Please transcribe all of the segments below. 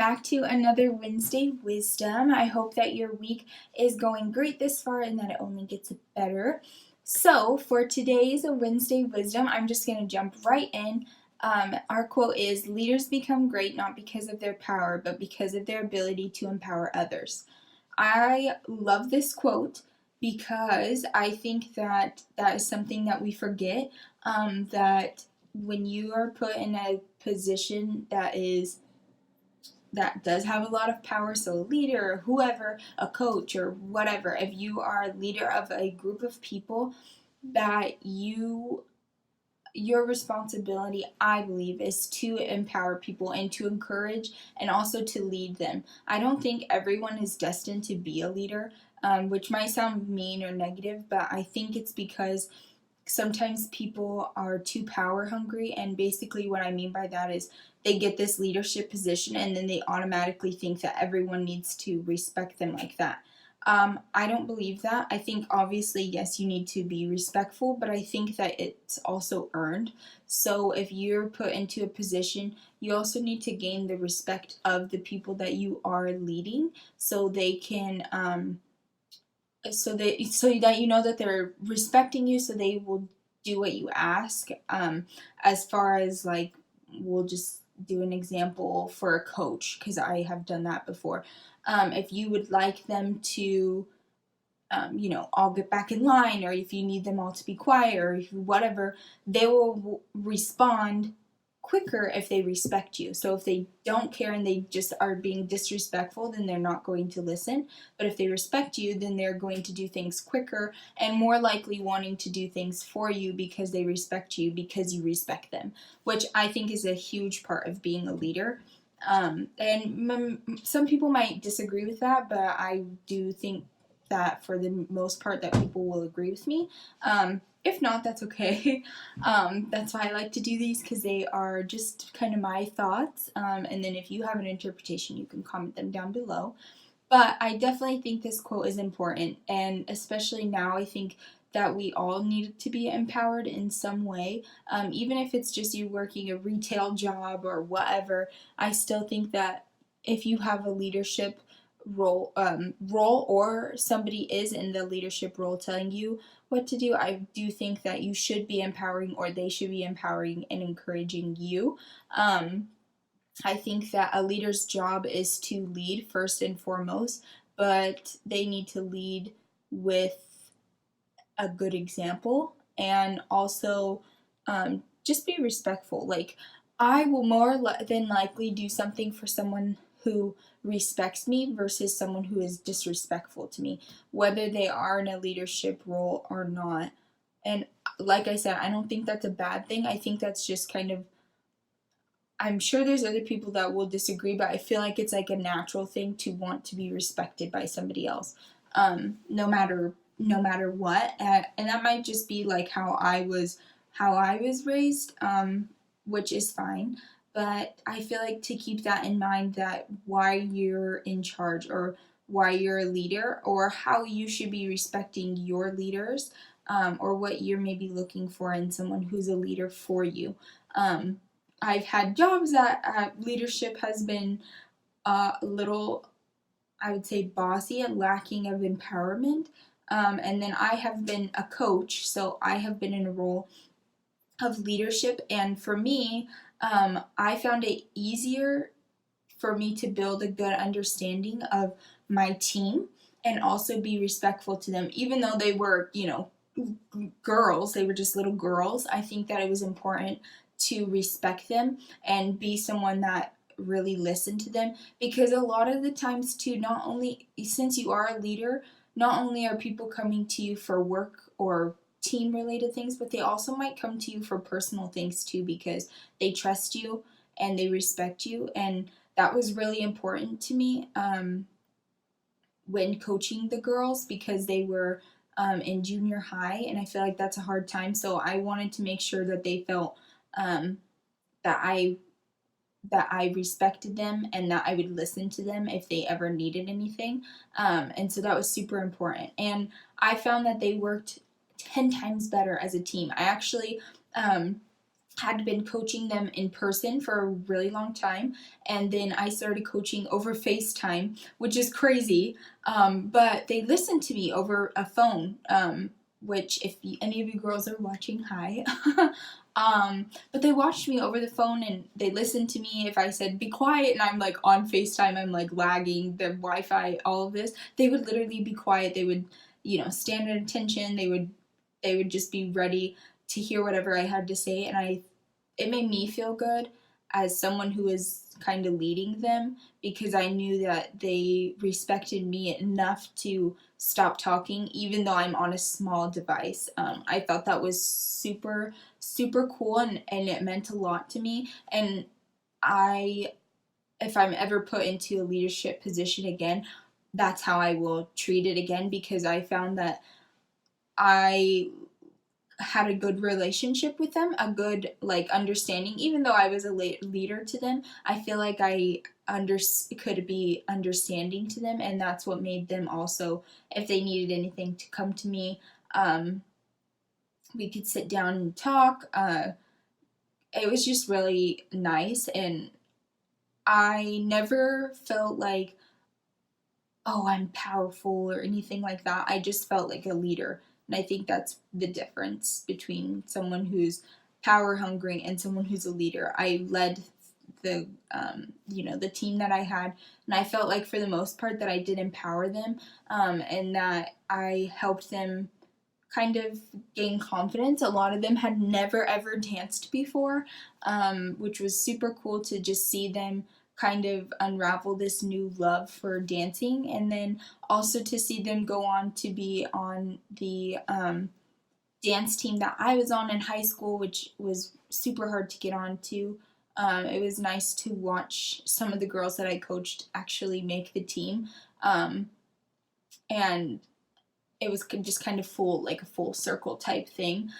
back to another Wednesday Wisdom. I hope that your week is going great this far and that it only gets better. So, for today's Wednesday Wisdom, I'm just going to jump right in. Our quote is, "Leaders become great not because of their power, but because of their ability to empower others." I love this quote because I think that is something that we forget, that when you are put in a position that does have a lot of power, so a leader or whoever, a coach or whatever, if you are a leader of a group of people, that your responsibility, I believe, is to empower people and to encourage and also to lead them. I don't think everyone is destined to be a leader, which might sound mean or negative, but I think it's because sometimes people are too power hungry, and basically what I mean by that is they get this leadership position and then they automatically think that everyone needs to respect them like that. I don't believe that. I think obviously, yes, you need to be respectful, but I think that it's also earned. So if you're put into a position, you also need to gain the respect of the people that you are leading, so they can so that you know that they're respecting you, so they will do what you ask. As far as, like, we'll just do an example for a coach, because I have done that before. If you would like them to all get back in line, or if you need them all to be quiet, or whatever, they will respond quicker if they respect you. So if they don't care and they just are being disrespectful, then they're not going to listen. But if they respect you, then they're going to do things quicker and more likely wanting to do things for you because they respect you, because you respect them, which I think is a huge part of being a leader. Some people might disagree with that, but I do think that for the most part that people will agree with me. If not, that's okay. That's why I like to do these, because they are just kind of my thoughts. And then if you have an interpretation, you can comment them down below. But I definitely think this quote is important, and especially now, I think that we all need to be empowered in some way. Even if it's just you working a retail job or whatever, I still think that if you have a leadership role, or somebody is in the leadership role telling you what to do, I do think that you should be empowering, or they should be empowering and encouraging you. I think that a leader's job is to lead first and foremost, but they need to lead with a good example, and also just be respectful. Like, I will more than likely do something for someone who respects me versus someone who is disrespectful to me, whether they are in a leadership role or not. And like I said, I don't think that's a bad thing. I think that's just kind of, I'm sure there's other people that will disagree, but I feel like it's like a natural thing to want to be respected by somebody else, no matter what. And that might just be like how I was raised, which is fine. But I feel like to keep that in mind, that why you're in charge, or why you're a leader, or how you should be respecting your leaders, or what you're maybe looking for in someone who's a leader for you. I've had jobs that leadership has been a little, I would say, bossy and lacking of empowerment. And then I have been a coach, so I have been in a role of leadership. And for me, I found it easier for me to build a good understanding of my team and also be respectful to them, even though they were, girls. They were just little girls. I think that it was important to respect them and be someone that really listened to them, because a lot of the times too, not only, since you are a leader, not only are people coming to you for work or team related things, but they also might come to you for personal things too, because they trust you and they respect you. And that was really important to me when coaching the girls, because they were in junior high, and I feel like that's a hard time. So I wanted to make sure that they felt that I respected them and that I would listen to them if they ever needed anything. And so that was super important. And I found that they worked 10 times better as a team. I actually had been coaching them in person for a really long time, and then I started coaching over FaceTime, which is crazy, but they listened to me over a phone, which if any of you girls are watching, hi. But they watched me over the phone and they listened to me. If I said be quiet and I'm like on FaceTime, I'm like lagging, the Wi-Fi, all of this, they would literally be quiet. They would, stand at attention. They would just be ready to hear whatever I had to say, and it made me feel good as someone who was kind of leading them, because I knew that they respected me enough to stop talking even though I'm on a small device. I thought that was super, super cool, and it meant a lot to me. And if I'm ever put into a leadership position again, that's how I will treat it again, because I found that I had a good relationship with them, a good understanding. Even though I was a leader to them, I feel like I could be understanding to them, and that's what made them also, if they needed anything, to come to me. We could sit down and talk. It was just really nice, and I never felt like, oh, I'm powerful or anything like that. I just felt like a leader. And I think that's the difference between someone who's power hungry and someone who's a leader. I led the the team that I had, and I felt like for the most part that I did empower them, and that I helped them kind of gain confidence. A lot of them had never ever danced before, which was super cool to just see them kind of unravel this new love for dancing, and then also to see them go on to be on the dance team that I was on in high school, which was super hard to get on to. It was nice to watch some of the girls that I coached actually make the team, and it was just kind of a full circle type thing.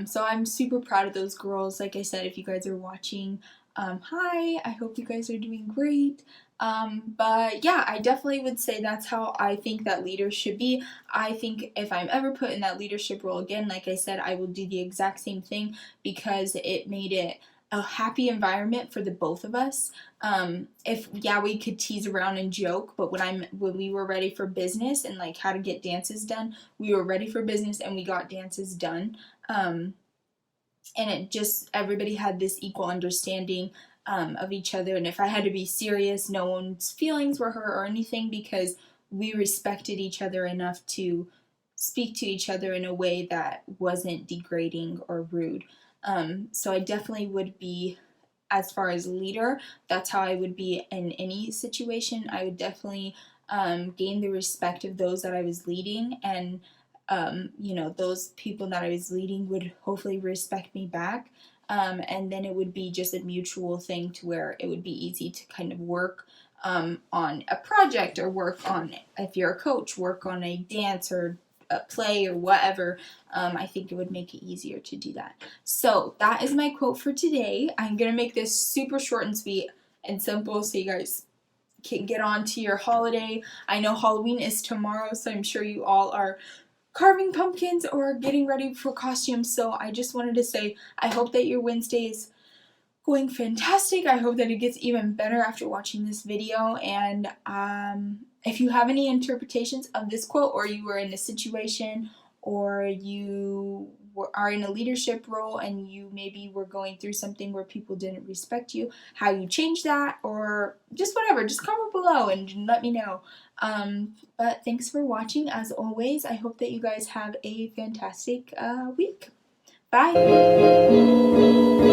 So I'm super proud of those girls. Like I said, if you guys are watching, hi, I hope you guys are doing great. But yeah, I definitely would say that's how I think that leaders should be. I think if I'm ever put in that leadership role again, like I said, I will do the exact same thing, because it made it a happy environment for the both of us. We could tease around and joke, but when we were ready for business and how to get dances done, we were ready for business and we got dances done. And it just, everybody had this equal understanding of each other. And if I had to be serious, no one's feelings were hurt or anything, because we respected each other enough to speak to each other in a way that wasn't degrading or rude. So I definitely would be, as far as leader, that's how I would be in any situation. I would definitely gain the respect of those that I was leading, and those people that I was leading would hopefully respect me back. And then it would be just a mutual thing, to where it would be easy to kind of work on a project, or work on, if you're a coach, work on a dance or a play or whatever. I think it would make it easier to do that. So that is my quote for today. I'm going to make this super short and sweet and simple, so you guys can get on to your holiday. I know Halloween is tomorrow, so I'm sure you all are carving pumpkins or getting ready for costumes. So I just wanted to say, I hope that your Wednesday is going fantastic. I hope that it gets even better after watching this video. And if you have any interpretations of this quote, or you were in a situation, or you are in a leadership role and you maybe were going through something where people didn't respect you, how you change that, or just whatever, just comment below and let me know. But thanks for watching. As always, I hope that you guys have a fantastic week. Bye!